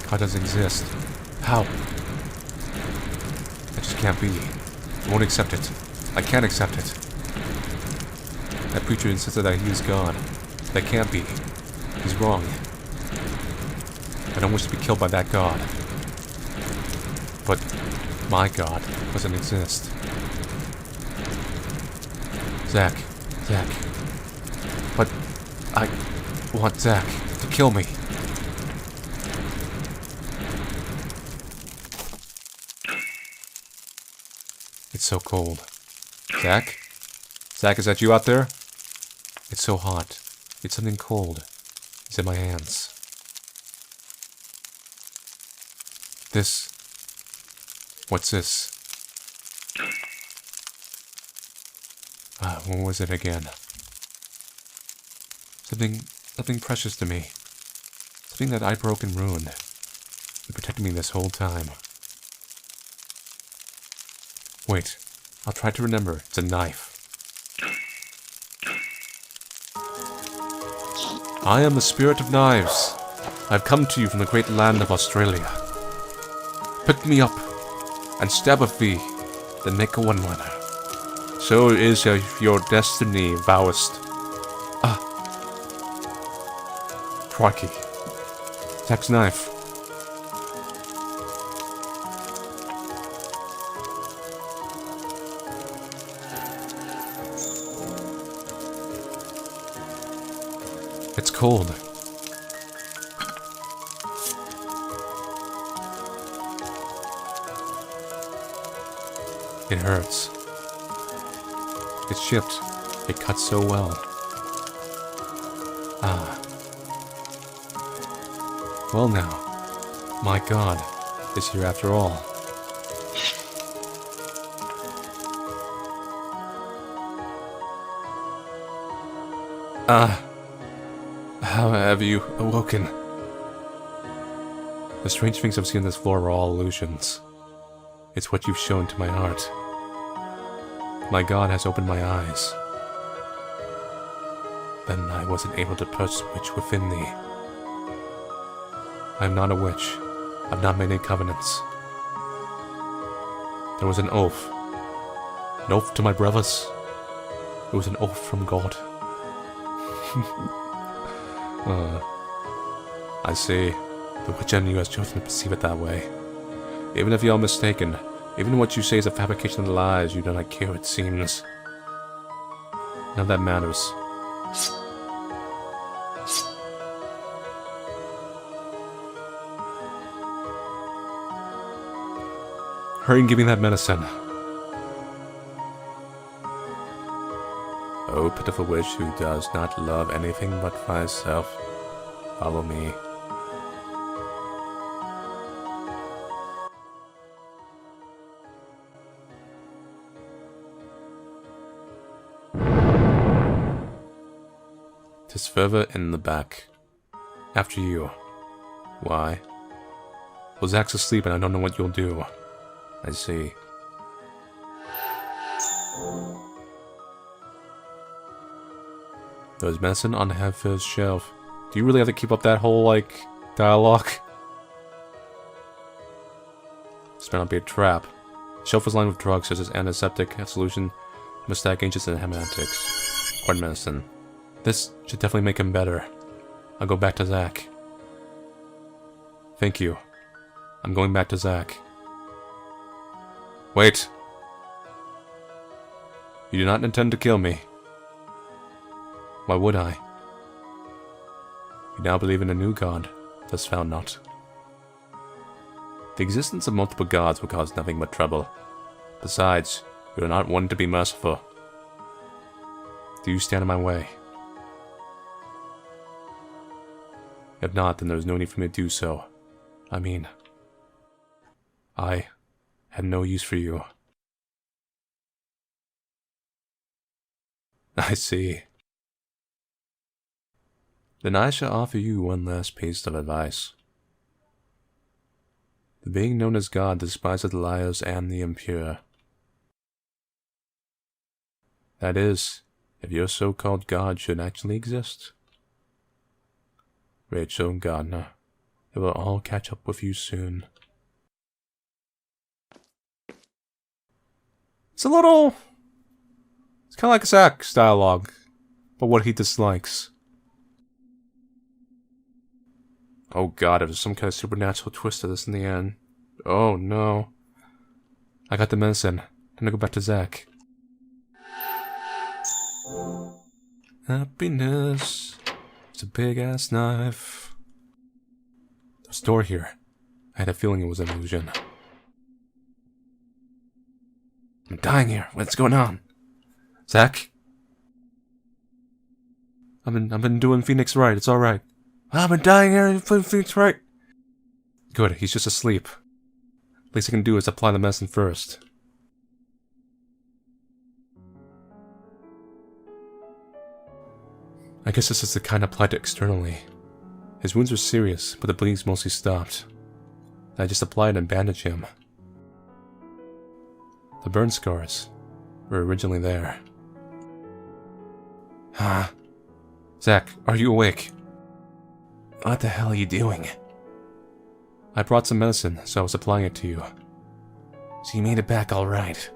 God doesn't exist. How? It just can't be. I won't accept it. I can't accept it. That preacher insisted that he is God. That can't be. He's wrong. I don't wish to be killed by that God. But my God doesn't exist. Zach. But I want Zach to kill me. It's so cold. Zach? Zach, is that you out there? It's so hot. It's something cold. It's in my hands. This... What's this? What was it again? Something precious to me. Something that I broke and ruined. It protected me this whole time. Wait, I'll try to remember. It's a knife. I am the spirit of knives. I've come to you from the great land of Australia. Pick me up. and stab a fee, then make a one-liner. So is your destiny, vowest. Ah. Crikey. Zack's knife. It's cold. It hurts. It's chipped. It cuts so well. Ah. Well now, my god is here after all. How have you awoken? The strange things I've seen on this floor are all illusions. It's what you've shown to my heart. My god has opened my eyes. Then I wasn't able to touch the witch within thee. I am not a witch. I've not made any covenants. There was an oath. An oath to my brothers. It was an oath from God. I see. The witch in you has chosen to perceive it that way. Even if you're mistaken, even what you say is a fabrication of lies, you do not care, it seems. None of that matters. Hurry and give me that medicine. O pitiful witch who does not love anything but thyself, follow me. Tis further in the back. After you. Why? Well, Zack's asleep and I don't know what you'll do. I see. There's medicine on the head-first shelf. Do you really have to keep up that whole, like, dialogue? This may not be a trap. The shelf is lined with drugs such as antiseptic, solution, hemostatic agents, and hematics. Quite medicine. This should definitely make him better. I'll go back to Zack. Thank you. I'm going back to Zack. Wait. You do not intend to kill me. Why would I? You now believe in a new god, thus found not. The existence of multiple gods will cause nothing but trouble. Besides, you are not one to be merciful. Do you stand in my way? If not, then there is no need for me to do so. I mean, I have no use for you. I see. Then I shall offer you one last piece of advice. The being known as God despises the liars and the impure. That is, if your so-called God should actually exist. Rachel Gardner, it will all catch up with you soon. It's kind of like Zack's dialogue, but what he dislikes. Oh god, if there's some kind of supernatural twist to this in the end. Oh no. I got the medicine. I'm gonna go back to Zack. Happiness. It's a big ass knife. There's a door here. I had a feeling it was an illusion. I'm dying here. What's going on? Zack? I've been doing Phoenix right. It's alright. I've been dying here. Phoenix right. Good. He's just asleep. Least I can do is apply the medicine first. I guess this is the kind applied externally. His wounds are serious, but the bleeding's mostly stopped. I just applied and bandaged him. The burn scars were originally there. Huh? Zack, are you awake? What the hell are you doing? I brought some medicine, so I was applying it to you. So you made it back all right.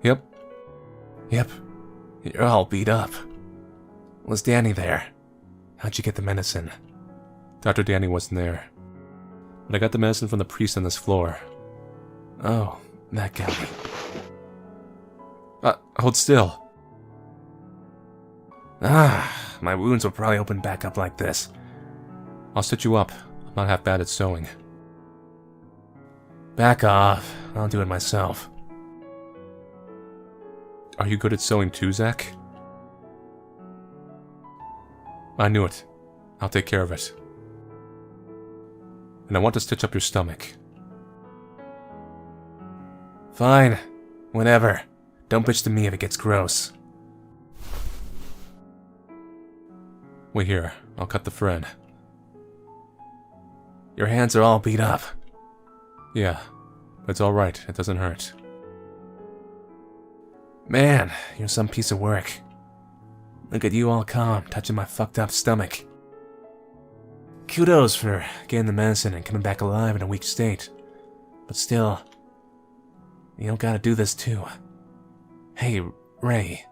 Yep. Yep. You're all beat up. Was Danny there? How'd you get the medicine? Dr. Danny wasn't there. But I got the medicine from the priest on this floor. Oh, that guy. Hold still. My wounds will probably open back up like this. I'll stitch you up. I'm not half bad at sewing. Back off. I'll do it myself. Are you good at sewing too, Zach? I knew it. I'll take care of it. And I want to stitch up your stomach. Fine. Whatever. Don't bitch to me if it gets gross. Wait here. I'll cut the thread. Your hands are all beat up. Yeah. But it's alright. It doesn't hurt. Man, you're some piece of work. Look at you all calm, touching my fucked up stomach. Kudos for getting the medicine and coming back alive in a weak state. But still, you don't gotta do this too. Hey, Ray,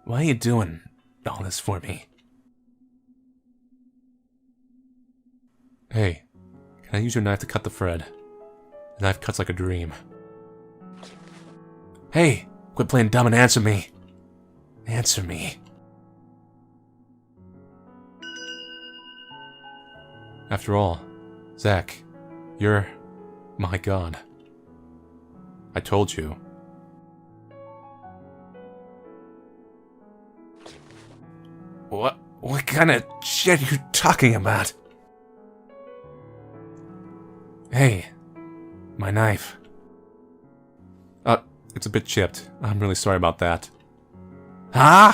why are you doing all this for me? Hey, can I use your knife to cut the thread? The knife cuts like a dream. Hey, quit playing dumb and answer me. Answer me. After all, Zach, you're... my god. I told you. What kind of shit are you talking about? Hey, my knife. It's a bit chipped. I'm really sorry about that. Huh?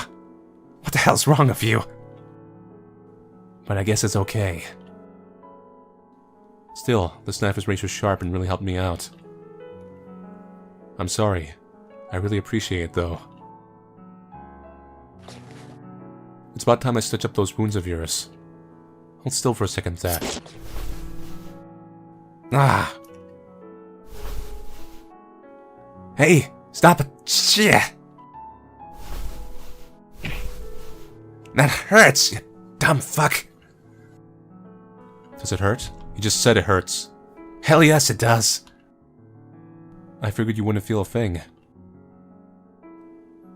What the hell's wrong with you? But I guess it's okay. Still, this knife is razor sharp and really helped me out. I'm sorry. I really appreciate it, though. It's about time I stitch up those wounds of yours. Hold still for a second, Zach. Hey, stop it. Shit. That hurts, you dumb fuck. Does it hurt? You just said it hurts. Hell yes, it does. I figured you wouldn't feel a thing.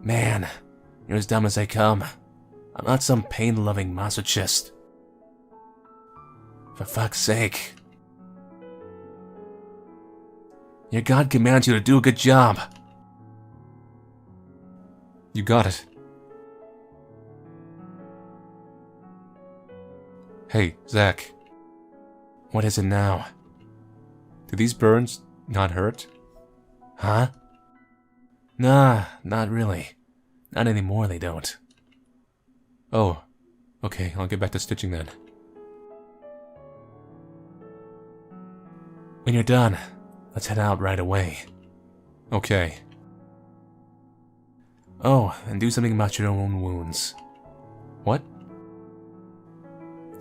Man, you're as dumb as they come. I'm not some pain-loving masochist. For fuck's sake. Your god commands you to do a good job. You got it. Hey, Zach. What is it now? Do these burns not hurt? Huh? Nah, not really. Not anymore, they don't. Oh, okay, I'll get back to stitching then. When you're done, let's head out right away. Okay. Oh, and do something about your own wounds. What?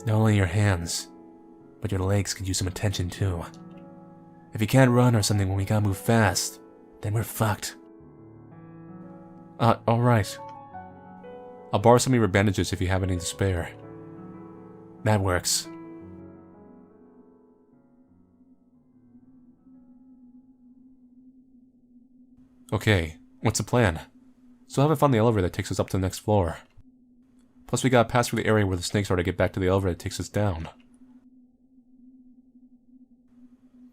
Not only your hands, but your legs could use some attention too. If you can't run or something when we gotta move fast, then we're fucked. Alright. I'll borrow some of your bandages if you have any to spare. That works. Okay, what's the plan? Still haven't found the elevator that takes us up to the next floor. Plus we gotta pass through the area where the snakes are to get back to the elevator that takes us down.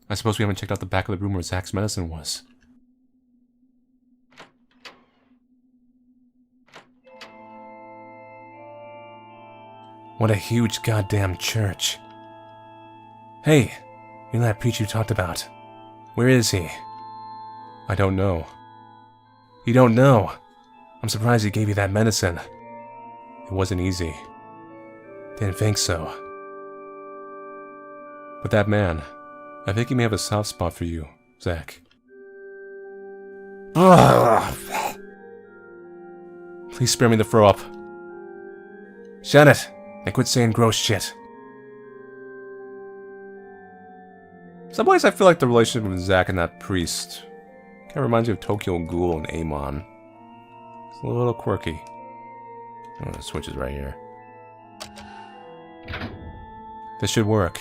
I suppose we haven't checked out the back of the room where Zach's medicine was. What a huge goddamn church. Hey, you're that preacher you talked about. Where is he? I don't know. You don't know? I'm surprised he gave you that medicine. It wasn't easy. Didn't think so. But that man, I think he may have a soft spot for you, Zach. Please spare me the throw up. Shut it, and quit saying gross shit. Some ways I feel like the relationship with Zach and that priest Kind of reminds me of Tokyo Ghoul and Amon. It's a little quirky. Oh, the switch is right here. This should work.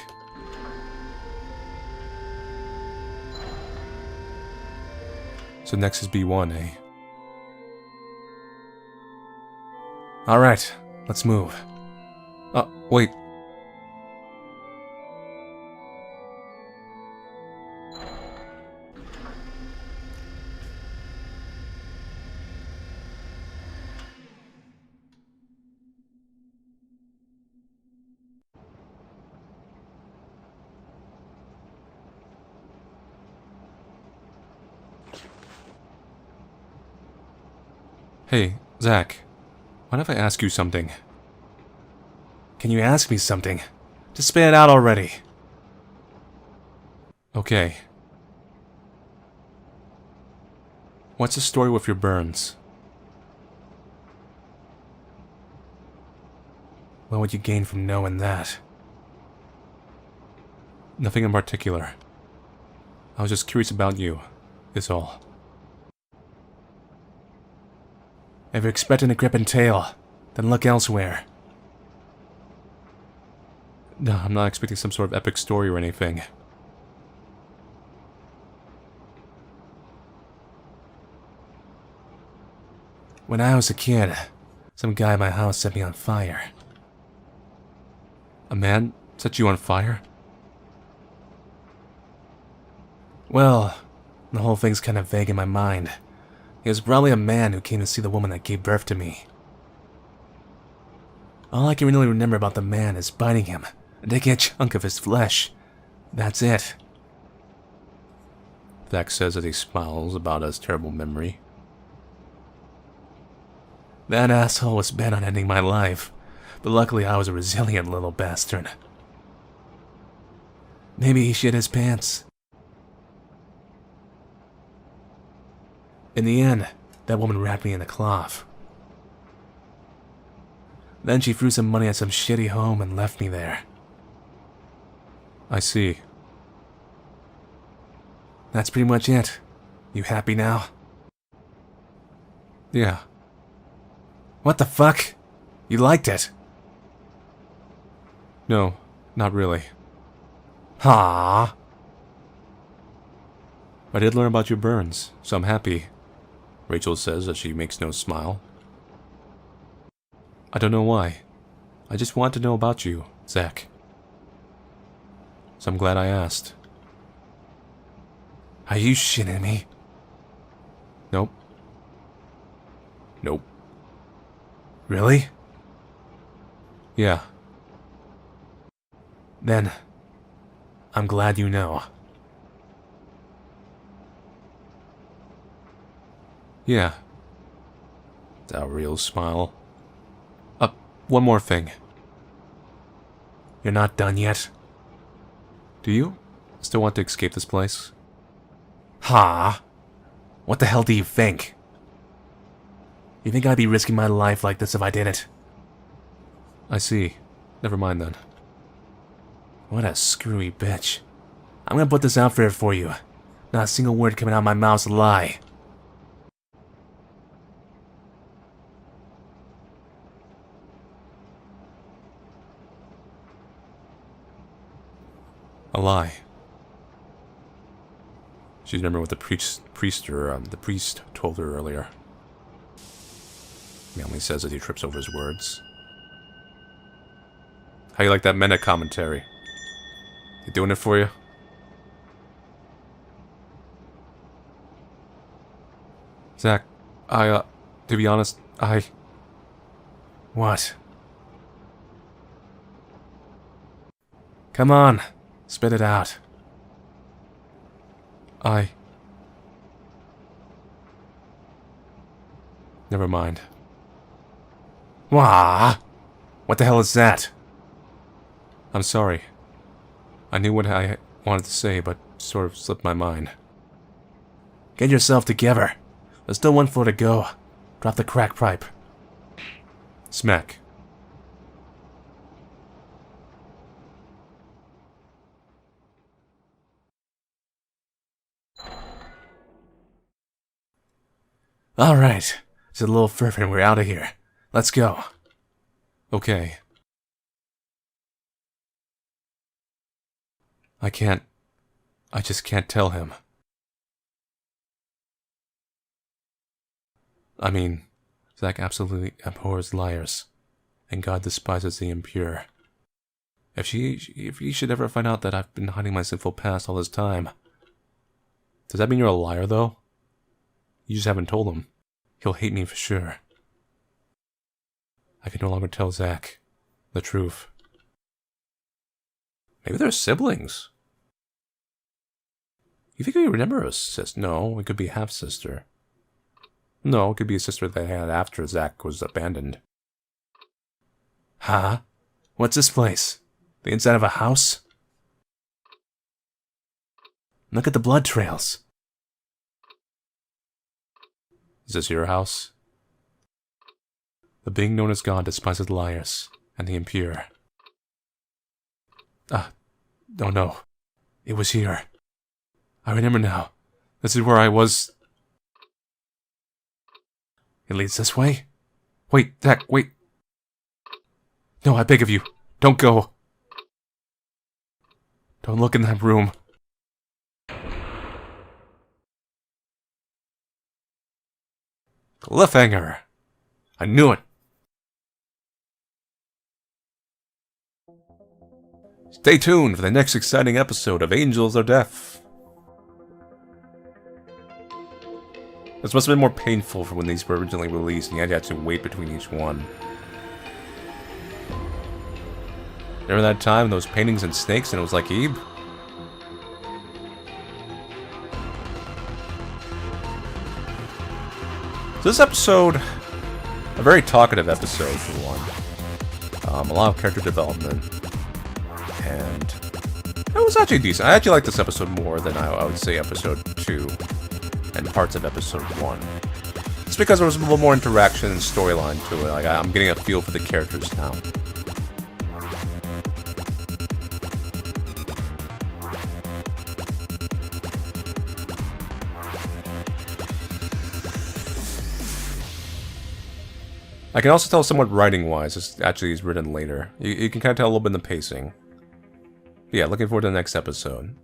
So next is B1, eh? Alright, let's move. Oh, wait. Hey, Zach. Mind if I ask you something? Can you ask me something? Just spit it out already. Okay. What's the story with your burns? What would you gain from knowing that? Nothing in particular. I was just curious about you, is all. If you're expecting a grip and tail, then look elsewhere. No, I'm not expecting some sort of epic story or anything. When I was a kid, some guy at my house set me on fire. A man set you on fire? Well, the whole thing's kind of vague in my mind. He was probably a man who came to see the woman that gave birth to me. All I can really remember about the man is biting him and taking a chunk of his flesh. That's it. Zach says as he smiles about his terrible memory. That asshole was bent on ending my life, but luckily I was a resilient little bastard. Maybe he shit his pants. In the end, that woman wrapped me in a cloth. Then she threw some money at some shitty home and left me there. I see. That's pretty much it. You happy now? Yeah. What the fuck? You liked it? No, not really. Ha! I did learn about your burns, so I'm happy. Rachel says as she makes no smile. I don't know why. I just want to know about you, Zach. So I'm glad I asked. Are you shitting me? Nope. Nope. Really? Yeah. Then, I'm glad you know. Yeah. That real smile. One more thing. You're not done yet? Do you still want to escape this place? Ha! What the hell do you think? You think I'd be risking my life like this if I didn't? I see. Never mind then. What a screwy bitch. I'm gonna put this out there for you. Not a single word coming out of my mouth's a lie. A lie. She's remembered what the priest told her earlier. He says as he trips over his words. How you like that meta commentary? You doing it for you? Zach, to be honest, What? Come on, spit it out. Never mind. Wah! What the hell is that? I'm sorry. I knew what I wanted to say, but sort of slipped my mind. Get yourself together. There's still one floor to go. Drop the crack pipe. Smack. Alright. It's a little further and we're out of here. Let's go. Okay. I just can't tell him. I mean, Zack absolutely abhors liars, and God despises the impure. If he should ever find out that I've been hiding my sinful past all this time, does that mean you're a liar, though? You just haven't told him. He'll hate me for sure. I can no longer tell Zack the truth. Maybe they're siblings. You think we remember a sister? No, it could be half-sister. No, it could be a sister they had after Zack was abandoned. Huh? What's this place? The inside of a house? Look at the blood trails. Is this your house? The being known as God despises liars and the impure. Oh no. It was here. I remember now. This is where I was. It leads this way? Wait, Zack, wait. No, I beg of you. Don't go. Don't look in that room. Cliffhanger. I knew it. Stay tuned for the next exciting episode of Angels Are Deaf. This must have been more painful for when these were originally released and you had to actually wait between each one. Remember that time, those paintings and snakes, and it was like Eve? So this episode, a very talkative episode for one. A lot of character development. And it was actually decent. I actually like this episode more than I would say episode 2 and parts of episode 1. It's because there was a little more interaction and storyline to it. Like, I'm getting a feel for the characters now. I can also tell somewhat writing-wise. This actually is written later. You can kind of tell a little bit in the pacing. Yeah, looking forward to the next episode.